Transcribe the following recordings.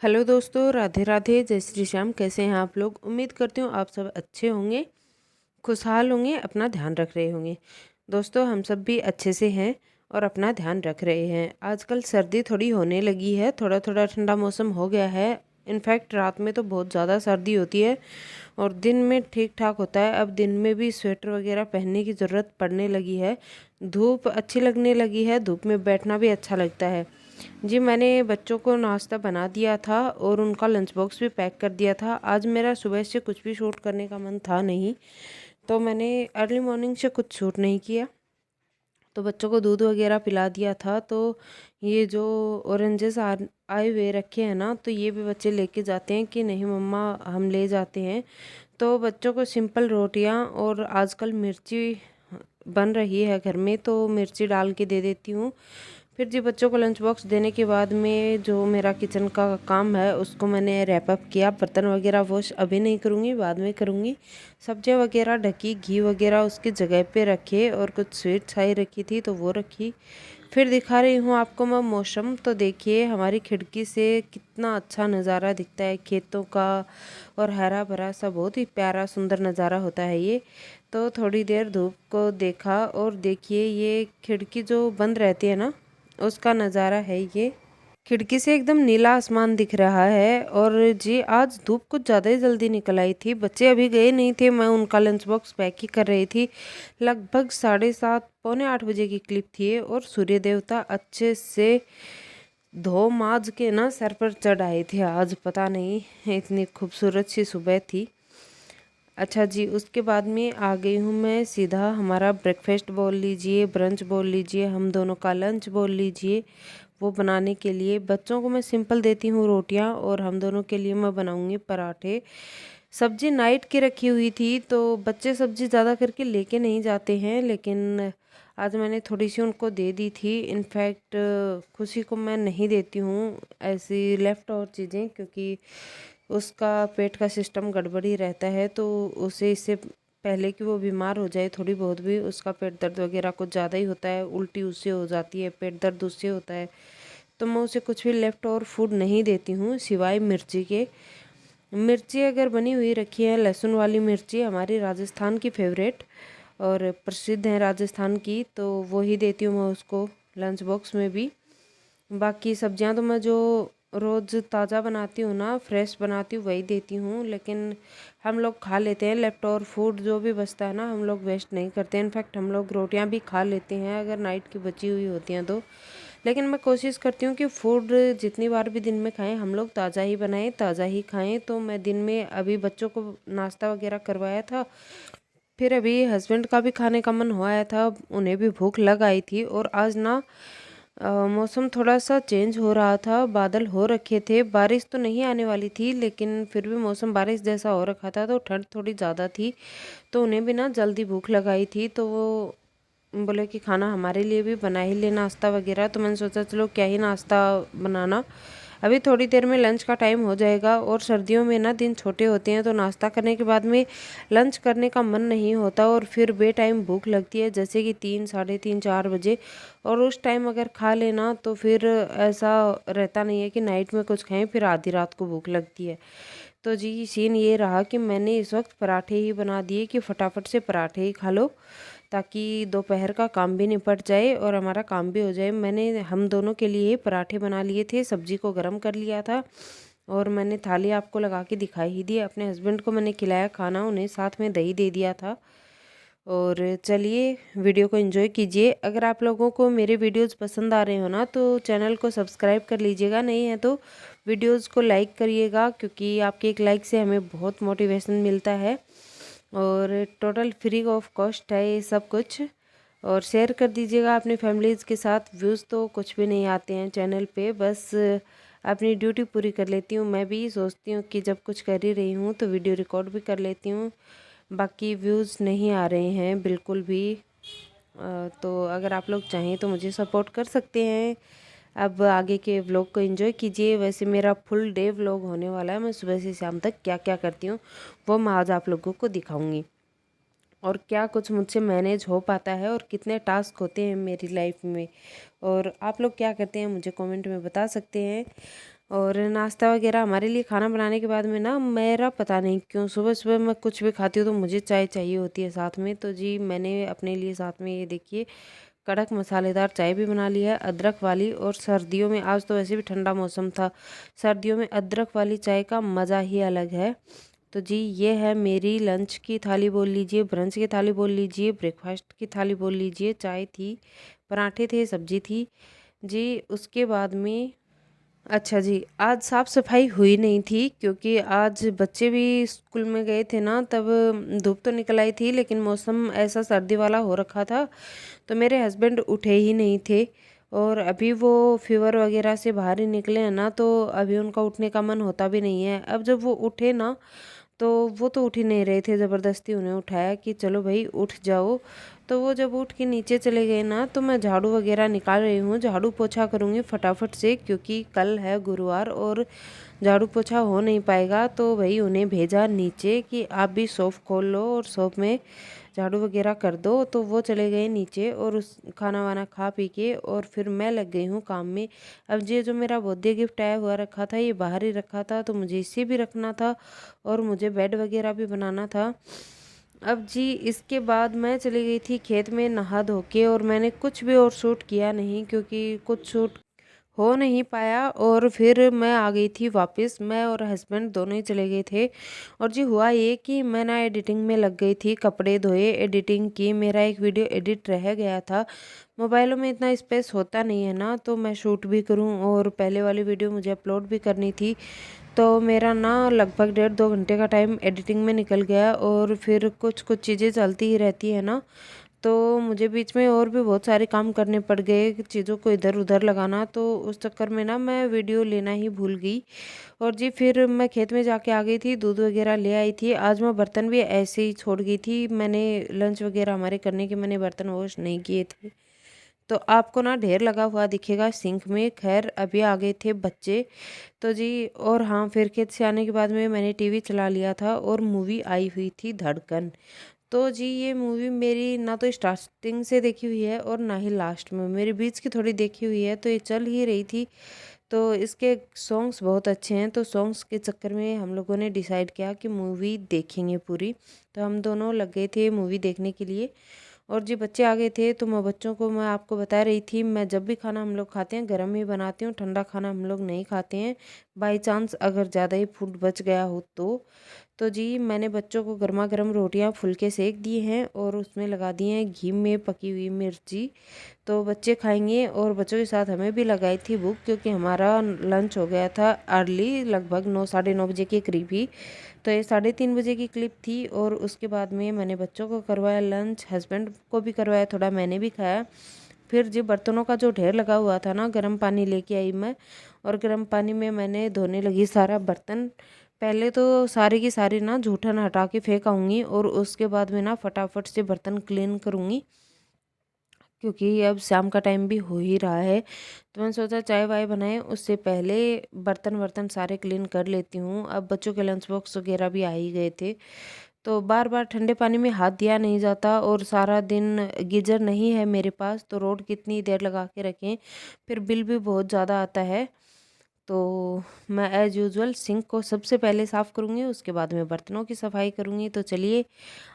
Hello दोस्तों, राधे राधे, जय श्री श्याम। कैसे हैं आप लोग? उम्मीद करती हूँ आप सब अच्छे होंगे, खुशहाल होंगे, अपना ध्यान रख रहे होंगे। दोस्तों, हम सब भी अच्छे से हैं और अपना ध्यान रख रहे हैं। आजकल सर्दी थोड़ी होने लगी है, थोड़ा थोड़ा ठंडा मौसम हो गया है। इनफैक्ट रात में तो बहुत ज़्यादा सर्दी होती है और दिन में ठीक ठाक होता है। अब दिन में भी स्वेटर वगैरह पहनने की ज़रूरत पड़ने लगी है। धूप अच्छी लगने लगी है, धूप में बैठना भी अच्छा लगता है। जी, मैंने बच्चों को नाश्ता बना दिया था और उनका लंच बॉक्स भी पैक कर दिया था। आज मेरा सुबह से कुछ भी शूट करने का मन था नहीं, तो मैंने अर्ली मॉर्निंग से कुछ शूट नहीं किया। तो बच्चों को दूध वगैरह पिला दिया था। तो ये जो ऑरेंजेस आए हुए रखे हैं ना, तो ये भी बच्चे लेके जाते हैं कि नहीं मम्मा हम ले जाते हैं। तो बच्चों को सिंपल रोटियां और आजकल मिर्ची बन रही है घर में, तो मिर्ची डाल के दे देती हूँ। फिर जी बच्चों को लंच बॉक्स देने के बाद में जो मेरा किचन का काम है उसको मैंने रैप अप किया। बर्तन वगैरह वॉश अभी नहीं करूँगी, बाद में करूँगी। सब्जियां वगैरह ढकी, घी वगैरह उसकी जगह पे रखे और कुछ स्वीट छाई रखी थी तो वो रखी। फिर दिखा रही हूँ आपको मैं मौसम। तो देखिए हमारी खिड़की से कितना अच्छा नज़ारा दिखता है खेतों का, और हरा भरा सा बहुत ही प्यारा सुंदर नज़ारा होता है ये। तो थोड़ी देर धूप को देखा और देखिए ये खिड़की जो बंद रहती है ना, उसका नज़ारा है ये। खिड़की से एकदम नीला आसमान दिख रहा है। और जी आज धूप कुछ ज़्यादा ही जल्दी निकल आई थी। बच्चे अभी गए नहीं थे, मैं उनका लंच बॉक्स पैक ही कर रही थी। लगभग 7:30 पौने 8 बजे की क्लिप थी और सूर्य देवता अच्छे से धो माज के ना सर पर चढ़ आए थे। आज पता नहीं इतनी खूबसूरत सी सुबह थी। अच्छा जी, उसके बाद में आ गई हूँ मैं सीधा हमारा ब्रेकफास्ट बोल लीजिए, ब्रंच बोल लीजिए, हम दोनों का लंच बोल लीजिए, वो बनाने के लिए। बच्चों को मैं सिंपल देती हूँ रोटियाँ और हम दोनों के लिए मैं बनाऊँगी पराठे। सब्जी नाइट की रखी हुई थी तो बच्चे सब्जी ज़्यादा करके लेके नहीं जाते हैं, लेकिन आज मैंने थोड़ी सी उनको दे दी थी। इनफैक्ट खुशी को मैं नहीं देती हूँ ऐसी लेफ़्ट और चीज़ें, क्योंकि उसका पेट का सिस्टम गड़बड़ी रहता है। तो उसे इससे पहले कि वो बीमार हो जाए, थोड़ी बहुत भी उसका पेट दर्द वगैरह कुछ ज़्यादा ही होता है, उल्टी उससे हो जाती है, पेट दर्द उससे होता है, तो मैं उसे कुछ भी लेफ़्ट ओवर फूड नहीं देती हूँ सिवाय मिर्ची के। मिर्ची अगर बनी हुई रखी है, लहसुन वाली मिर्ची हमारी राजस्थान की फेवरेट और प्रसिद्ध है राजस्थान की, तो वही देती हूँ मैं उसको लंच बॉक्स में भी। बाकी सब्जियां तो मैं जो रोज़ ताज़ा बनाती हूँ ना, फ्रेश बनाती हूँ, वही देती हूँ। लेकिन हम लोग खा लेते हैं लेफ्ट ओवर फूड, जो भी बचता है ना हम लोग वेस्ट नहीं करते। इनफैक्ट हम लोग रोटियां भी खा लेते हैं अगर नाइट की बची हुई होती हैं तो। लेकिन मैं कोशिश करती हूँ कि फूड जितनी बार भी दिन में खाएं हम लोग ताज़ा ही बनाएं, ताज़ा ही खाएं। तो मैं दिन में अभी बच्चों को नाश्ता वगैरह करवाया था, फिर अभी हस्बैंड का भी खाने का मन हो आया था, उन्हें भी भूख लग आई थी। और आज ना मौसम थोड़ा सा चेंज हो रहा था, बादल हो रखे थे, बारिश तो नहीं आने वाली थी लेकिन फिर भी मौसम बारिश जैसा हो रखा था, तो ठंड थोड़ी ज़्यादा थी। तो उन्हें भी ना जल्दी भूख लगाई थी, तो वो बोले कि खाना हमारे लिए भी बना ही ले, नाश्ता वगैरह। तो मैंने सोचा चलो क्या ही नाश्ता बनाना, अभी थोड़ी देर में लंच का टाइम हो जाएगा। और सर्दियों में ना दिन छोटे होते हैं तो नाश्ता करने के बाद में लंच करने का मन नहीं होता और फिर बे टाइम भूख लगती है, जैसे कि 3, साढ़े 3, 4 बजे। और उस टाइम अगर खा लेना तो फिर ऐसा रहता नहीं है कि नाइट में कुछ खाएं, फिर आधी रात को भूख लगती है। तो जी सीन ये रहा कि मैंने इस वक्त पराठे ही बना दिए कि फटाफट से पराठे ही खा लो, ताकि दोपहर का काम भी निपट जाए और हमारा काम भी हो जाए। मैंने हम दोनों के लिए पराठे बना लिए थे, सब्जी को गर्म कर लिया था और मैंने थाली आपको लगा के दिखाई ही दी। अपने हस्बैंड को मैंने खिलाया खाना, उन्हें साथ में दही दे दिया था। और चलिए वीडियो को एंजॉय कीजिए। अगर आप लोगों को मेरे वीडियोस पसंद आ रहे हो ना, तो चैनल को सब्सक्राइब कर लीजिएगा, नहीं है तो वीडियोस को लाइक करिएगा, क्योंकि आपके एक लाइक से हमें बहुत मोटिवेशन मिलता है। और टोटल फ्री ऑफ कॉस्ट है ये सब कुछ। और शेयर कर दीजिएगा अपनी फैमिलीज़ के साथ। व्यूज़ तो कुछ भी नहीं आते हैं चैनल पे, बस अपनी ड्यूटी पूरी कर लेती हूँ। मैं भी सोचती हूँ कि जब कुछ कर ही रही हूँ तो वीडियो रिकॉर्ड भी कर लेती हूँ। बाकी व्यूज़ नहीं आ रहे हैं बिल्कुल भी। तो अगर आप लोग चाहें तो मुझे सपोर्ट कर सकते हैं। अब आगे के व्लॉग को एंजॉय कीजिए। वैसे मेरा फुल डे व्लॉग होने वाला है, मैं सुबह से शाम तक क्या क्या करती हूँ वो मैं आज आप लोगों को दिखाऊंगी, और क्या कुछ मुझसे मैनेज हो पाता है और कितने टास्क होते हैं मेरी लाइफ में, और आप लोग क्या करते हैं मुझे कमेंट में बता सकते हैं। और नाश्ता वगैरह हमारे लिए खाना बनाने के बाद में ना मेरा पता नहीं क्यों सुबह सुबह मैं कुछ भी खाती हूँ तो मुझे चाय चाहिए होती है साथ में। तो जी मैंने अपने लिए साथ में ये देखिए कड़क मसालेदार चाय भी बना ली है अदरक वाली। और सर्दियों में आज तो वैसे भी ठंडा मौसम था, सर्दियों में अदरक वाली चाय का मज़ा ही अलग है। तो जी ये है मेरी लंच की थाली बोल लीजिए, ब्रंच की थाली बोल लीजिए, ब्रेकफास्ट की थाली बोल लीजिए। चाय थी, पराठे थे, सब्जी थी जी। उसके बाद में अच्छा जी, आज साफ सफाई हुई नहीं थी क्योंकि आज बच्चे भी स्कूल में गए थे ना, तब धूप तो निकल आई थी लेकिन मौसम ऐसा सर्दी वाला हो रखा था। तो मेरे हस्बैंड उठे ही नहीं थे और अभी वो फीवर वगैरह से बाहर ही निकले हैं ना, तो अभी उनका उठने का मन होता भी नहीं है। अब जब वो उठे ना तो वो तो उठ ही नहीं रहे थे, ज़बरदस्ती उन्हें उठाया कि चलो भाई उठ जाओ। तो वो जब उठ के नीचे चले गए ना तो मैं झाड़ू वगैरह निकाल रही हूँ, झाड़ू पोछा करूँगी फटाफट से क्योंकि कल है गुरुवार और झाड़ू पोछा हो नहीं पाएगा। तो वही उन्हें भेजा नीचे कि आप भी शॉप खोल लो और शॉप में झाड़ू वगैरह कर दो। तो वो चले गए नीचे और उस खाना वाना खा पी के और फिर मैं लग गई हूँ काम में। अब ये जो मेरा बर्थडे गिफ्ट आया हुआ रखा था ये बाहर ही रखा था, तो मुझे इसे भी रखना था और मुझे बेड वगैरह भी बनाना था। अब जी इसके बाद मैं चली गई थी खेत में नहा धो के और मैंने कुछ भी और शूट किया नहीं क्योंकि कुछ शूट हो नहीं पाया। और फिर मैं आ गई थी वापस, मैं और हस्बैंड दोनों ही चले गए थे। और जी हुआ ये कि मैं ना एडिटिंग में लग गई थी, कपड़े धोए, एडिटिंग की, मेरा एक वीडियो एडिट रह गया था। मोबाइलों में इतना स्पेस होता नहीं है ना तो मैं शूट भी करूं और पहले वाली वीडियो मुझे अपलोड भी करनी थी। तो मेरा ना लगभग 1.5-2 घंटे का टाइम एडिटिंग में निकल गया और फिर कुछ कुछ चीज़ें चलती ही रहती है ना, तो मुझे बीच में और भी बहुत सारे काम करने पड़ गए, चीज़ों को इधर उधर लगाना। तो उस चक्कर में ना मैं वीडियो लेना ही भूल गई। और जी फिर मैं खेत में जाके आ गई थी, दूध वगैरह ले आई थी। आज मैं बर्तन भी ऐसे ही छोड़ गई थी, मैंने लंच वगैरह हमारे करने के मैंने बर्तन वॉश नहीं किए थे। तो आपको ना ढेर लगा हुआ दिखेगा सिंक में। खैर अभी आ गए थे बच्चे तो जी। और हाँ फिर खेत से आने के बाद में मैंने टीवी चला लिया था और मूवी आई हुई थी धड़कन। तो जी ये मूवी मेरी ना तो स्टार्टिंग से देखी हुई है और ना ही लास्ट में, मेरी बीच की थोड़ी देखी हुई है। तो ये चल ही रही थी, तो इसके सॉन्ग्स बहुत अच्छे हैं। तो सॉन्ग्स के चक्कर में हम लोगों ने डिसाइड किया कि मूवी देखेंगे पूरी। तो हम दोनों लग गए थे मूवी देखने के लिए। और जी बच्चे आ गए थे तो मैं बच्चों को मैं आपको बता रही थी, मैं जब भी खाना हम लोग खाते हैं गर्म ही बनाती हूँ, ठंडा खाना हम लोग नहीं खाते हैं। बाई चांस अगर ज़्यादा ही फूड बच गया हो तो जी मैंने बच्चों को गर्मा गर्म रोटियां फुलके सेक दिए हैं और उसमें लगा दिए हैं घी में पकी हुई मिर्ची। तो बच्चे खाएंगे और बच्चों के साथ हमें भी लगाई थी भूख क्योंकि हमारा लंच हो गया था अर्ली, लगभग 9 साढ़े 9 बजे के करीब ही। तो ये 3:30 बजे की क्लिप थी और उसके बाद में मैंने बच्चों को करवाया लंच, हस्बैंड को भी करवाया, थोड़ा मैंने भी खाया। फिर जी बर्तनों का जो ढेर लगा हुआ था ना, गर्म पानी लेके आई मैं और गर्म पानी में मैंने धोने लगी सारा बर्तन। पहले तो सारी की सारी ना जूठन हटा के फेंक आऊँगी और उसके बाद में ना फटाफट से बर्तन क्लीन करूँगी क्योंकि अब शाम का टाइम भी हो ही रहा है। तो मैंने सोचा चाय वाय बनाए उससे पहले बर्तन वर्तन सारे क्लीन कर लेती हूँ। अब बच्चों के लंच बॉक्स वगैरह भी आ ही गए थे, तो बार बार ठंडे पानी में हाथ दिया नहीं जाता और सारा दिन गीजर नहीं है मेरे पास, तो रोड कितनी देर लगा के रखें, फिर बिल भी बहुत ज़्यादा आता है। तो मैं एज़ यूजुअल सिंक को सबसे पहले साफ़ करूँगी, उसके बाद में बर्तनों की सफाई करूँगी। तो चलिए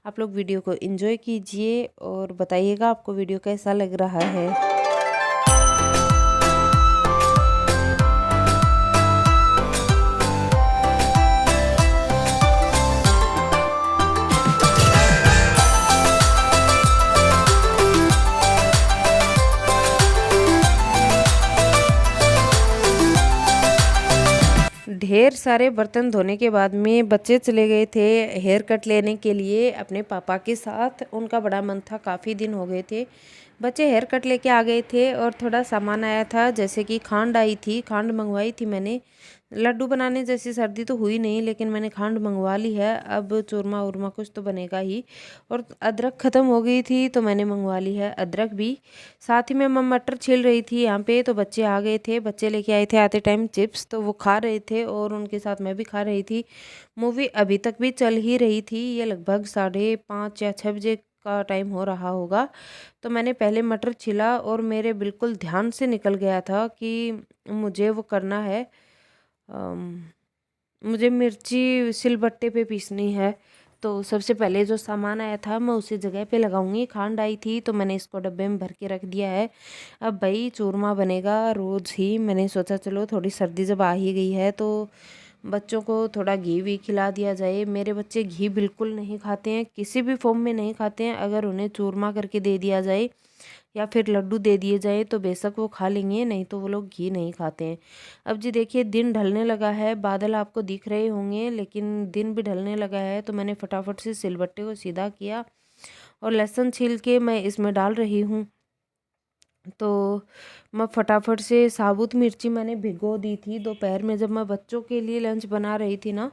आप लोग वीडियो को एंजॉय कीजिए और बताइएगा आपको वीडियो कैसा लग रहा है। ढेर सारे बर्तन धोने के बाद में बच्चे चले गए थे हेयर कट लेने के लिए अपने पापा के साथ। उनका बड़ा मन था, काफ़ी दिन हो गए थे। बच्चे हेयर कट लेके आ गए थे और थोड़ा सामान आया था, जैसे कि खांड आई थी, खांड मंगवाई थी मैंने। लड्डू बनाने जैसी सर्दी तो हुई नहीं लेकिन मैंने खांड मंगवा ली है, अब चूरमा उरमा कुछ तो बनेगा ही। और अदरक ख़त्म हो गई थी तो मैंने मंगवा ली है अदरक भी। साथ ही में मैं मटर छील रही थी यहाँ पे, तो बच्चे आ गए थे, बच्चे लेके आए थे आते टाइम चिप्स, तो वो खा रहे थे और उनके साथ मैं भी खा रही थी। मूवी अभी तक भी चल ही रही थी, ये लगभग 5:30 या 6 बजे का टाइम हो रहा होगा। तो मैंने पहले मटर छिला और मेरे बिल्कुल ध्यान से निकल गया था कि मुझे वो करना है। मुझे मिर्ची सिलबट्टे पे पीसनी है। तो सबसे पहले जो सामान आया था मैं उसी जगह पे लगाऊंगी। खांड आई थी तो मैंने इसको डब्बे में भर के रख दिया है। अब भाई चूरमा बनेगा रोज़ ही। मैंने सोचा चलो थोड़ी सर्दी जब आ ही गई है तो बच्चों को थोड़ा घी भी खिला दिया जाए। मेरे बच्चे घी बिल्कुल नहीं खाते हैं, किसी भी फॉर्म में नहीं खाते हैं। अगर उन्हें चूरमा करके दे दिया जाए या फिर लड्डू दे दिए जाए तो बेशक वो खा लेंगे, नहीं तो वो लोग घी नहीं खाते हैं। अब जी देखिए दिन ढलने लगा है, बादल आपको दिख रहे होंगे लेकिन दिन भी ढलने लगा है। तो मैंने फटाफट से सिलबट्टे को सीधा किया और लहसुन छील के मैं इसमें डाल रही हूँ। तो मैं फटाफट से साबुत मिर्ची मैंने भिगो दी थी दोपहर में, जब मैं बच्चों के लिए लंच बना रही थी ना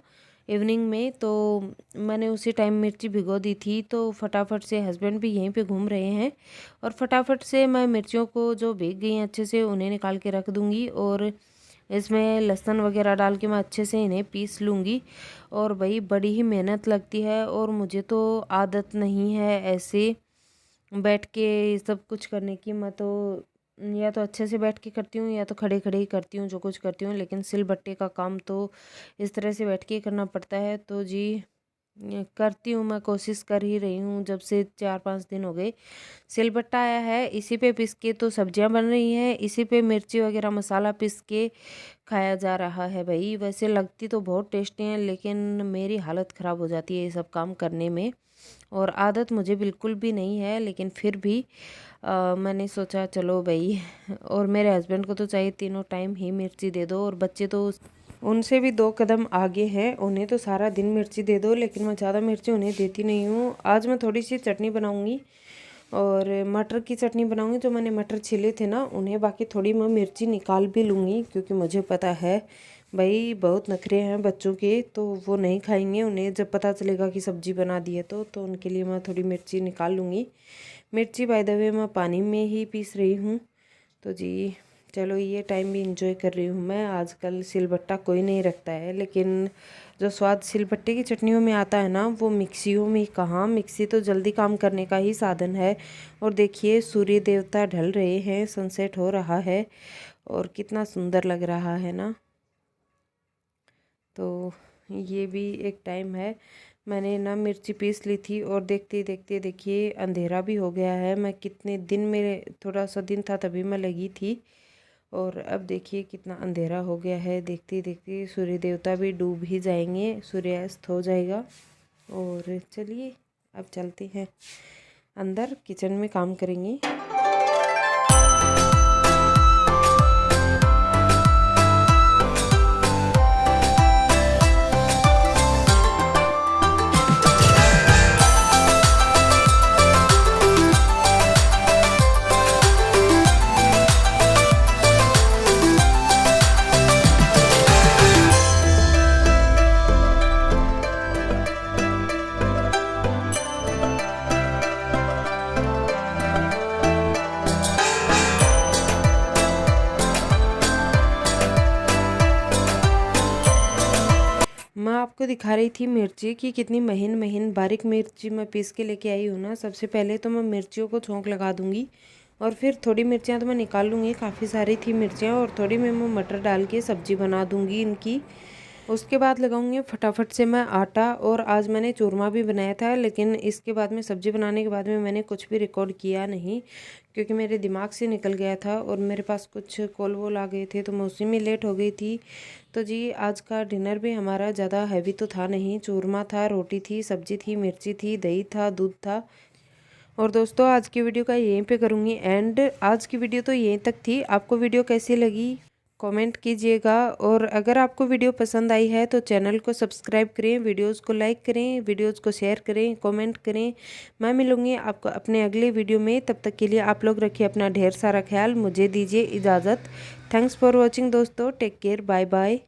इवनिंग में, तो मैंने उसी टाइम मिर्ची भिगो दी थी। तो फटाफट से हस्बैंड भी यहीं पे घूम रहे हैं और फटाफट से मैं मिर्चियों को जो भीग गई हैं अच्छे से उन्हें निकाल के रख दूँगी और इसमें लहसुन वगैरह डाल के मैं अच्छे से इन्हें पीस लूँगी। और भाई बड़ी ही मेहनत लगती है और मुझे तो आदत नहीं है ऐसे बैठ के सब कुछ करने की। मैं तो या तो अच्छे से बैठ के करती हूँ या तो खड़े खड़े ही करती हूँ जो कुछ करती हूँ, लेकिन सिलबट्टे का काम तो इस तरह से बैठ के ही करना पड़ता है। तो जी ये करती हूँ, मैं कोशिश कर ही रही हूँ जब से 4-5 दिन हो गए। सिलबट्टा आया है, इसी पे पीस के तो सब्जियां बन रही हैं, इसी पे मिर्ची वगैरह मसाला पीस के खाया जा रहा है। भाई वैसे लगती तो बहुत टेस्टी हैं लेकिन मेरी हालत ख़राब हो जाती है ये सब काम करने में और आदत मुझे बिल्कुल भी नहीं है। लेकिन फिर भी मैंने सोचा चलो भाई और मेरे हस्बैंड को तो चाहिए तीनों टाइम ही मिर्ची दे दो और बच्चे तो उनसे भी 2 कदम आगे हैं, उन्हें तो सारा दिन मिर्ची दे दो। लेकिन मैं ज़्यादा मिर्ची उन्हें देती नहीं हूँ। आज मैं थोड़ी सी चटनी बनाऊँगी और मटर की चटनी बनाऊँगी। जो मैंने मटर छीले थे ना उन्हें बाकी थोड़ी मैं मिर्ची निकाल भी लूँगी क्योंकि मुझे पता है भाई बहुत नखरे हैं बच्चों के, तो वो नहीं खाएंगे। उन्हें जब पता चलेगा कि सब्जी बना दी है तो उनके लिए मैं थोड़ी मिर्ची निकाल लूँगी। मिर्ची बाय द वे मैं पानी में ही पीस रही हूँ। तो जी चलो ये टाइम भी इंजॉय कर रही हूँ मैं। आजकल सिलबट्टा कोई नहीं रखता है लेकिन जो स्वाद सिलबट्टे की चटनियों में आता है ना वो मिक्सियों में कहाँ। मिक्सी तो जल्दी काम करने का ही साधन है। और देखिए सूर्य देवता ढल रहे हैं, सनसेट हो रहा है और कितना सुंदर लग रहा है ना। तो ये भी एक टाइम है। मैंने ना मिर्ची पीस ली थी और देखते देखते देखिए अंधेरा भी हो गया है। मैं कितने दिन में थोड़ा सा दिन था तभी मैं लगी थी और अब देखिए कितना अंधेरा हो गया है। देखते देखते सूर्य देवता भी डूब ही जाएंगे, सूर्यास्त हो जाएगा। और चलिए अब चलते हैं अंदर, किचन में काम करेंगे। मैं आपको दिखा रही थी मिर्ची की कितनी महीन महीन बारीक मिर्ची मैं पीस के लेके आई हूँ ना। सबसे पहले तो मैं मिर्चियों को छोंक लगा दूँगी और फिर थोड़ी मिर्चियाँ तो मैं निकाल लूँगी। काफ़ी सारी थी मिर्चियाँ और थोड़ी में मैं मटर डाल के सब्जी बना दूँगी इनकी। उसके बाद लगाऊंगी फटाफट से मैं आटा। और आज मैंने चूरमा भी बनाया था लेकिन इसके बाद में सब्ज़ी बनाने के बाद में मैंने कुछ भी रिकॉर्ड किया नहीं क्योंकि मेरे दिमाग से निकल गया था और मेरे पास कुछ कॉल वॉल आ गए थे तो मैं उसी में लेट हो गई थी। तो जी आज का डिनर भी हमारा ज़्यादा हैवी तो था नहीं। चूरमा था, रोटी थी, सब्जी थी, मिर्ची थी, दही था, दूध था। और दोस्तों आज की वीडियो का यहीं पे करूँगी एंड। आज की वीडियो तो यहीं तक थी। आपको वीडियो कैसी लगी कमेंट कीजिएगा और अगर आपको वीडियो पसंद आई है तो चैनल को सब्सक्राइब करें, वीडियोस को लाइक करें, वीडियोस को शेयर करें, कमेंट करें। मैं मिलूँगी आपको अपने अगले वीडियो में। तब तक के लिए आप लोग रखिए अपना ढेर सारा ख्याल। मुझे दीजिए इजाज़त। थैंक्स फॉर वॉचिंग दोस्तों, टेक केयर, बाय बाय।